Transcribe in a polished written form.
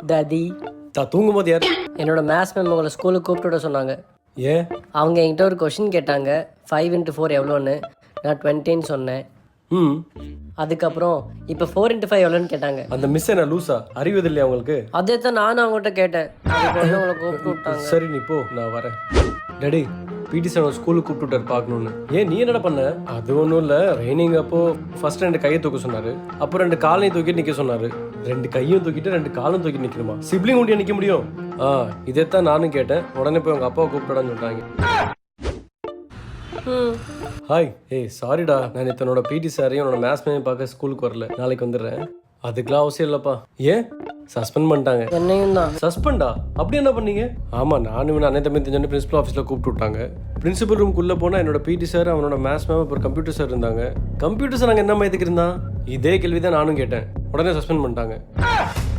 Daddy தூங்கும் போது யார்? என்னோட மேத்ஸ் மேம் உங்களை ஸ்கூலுக்கு கூப்பிட்டு விட சொன்னாங்க. ஏன்? அவங்க என்கிட்ட ஒரு கொஷின் கேட்டாங்க, 5 × 4 எவ்வளோன்னு. நான் 20ன்னு சொன்னேன். ம். அதுக்கப்புறம் இப்போ 4 × 5 எவ்வளோன்னு கேட்டாங்க. அந்த மிஸ் என்ன லூசா? அறிவது இல்லையா உங்களுக்கு? அதே தான் நானும் அவங்ககிட்ட கேட்டேன். அதுக்கு உங்களை கூப்பிட்டு விட்டாங்க. சரி நீ போ, நான் வரேன். டேடி, பிடி சார் ஸ்கூலுக்கு கூப்பிட்டுட்டார் பார்க்கணுன்னு. ஏன் நீ என்னடா பண்ண? அது ஒன்றும் இல்லை, ட்ரைனிங் அப்போ ஃபர்ஸ்ட் 2 கையை தூக்க சொன்னார், அப்புறம் 2 காலையும் தூக்கிட்டு நிற்க சொன்னார். 2 கையும் தூக்கிட்டு 2 காலும் தூக்கி நிற்கணுமா? சிப்ளிங் உண்டியா நிற்க முடியும்? இதைத்தான் நானும் கேட்டேன். உடனே போய் உங்கள் அப்பாவை கூப்பிட்டான்னு சொல்கிறாங்க. ஹாய். சாரிடா, நான் இத்தனோட பிடி சாரையும் உன்னோட மேத்ஸ் மேமையும் பார்க்க ஸ்கூலுக்கு வரல. நாளைக்கு வந்துடுறேன். அதுக்கெல்லாம் அவசியம் இல்லைப்பா. ஏன்? சஸ்பெண்ட் பண்ணிட்டாங்க. என்னையும் தான். சஸ்பெண்டா? அப்படி என்ன பண்ணீங்க? ஆமாம், நானும் அண்ணன் தம்பி தெரிஞ்சோன்னு பிரின்சிபல் ஆஃபீஸில் கூப்பிட்டு விட்டாங்க. பிரின்சிபல் ரூம்குள்ளே போனால் என்னோட பிடி சார், அவனோட மேத்ஸ் மேம், அப்புறம் கம்ப்யூட்டர் சார் இருந்தாங்க. கம்ப்யூட்டர் சார் நாங்கள் என்ன எதுக்கு இருந்தான்? இதே கேள்வி தான் நானும் கேட்டேன். உடனே சஸ்பெண்ட் பண்ணிட்டாங்க.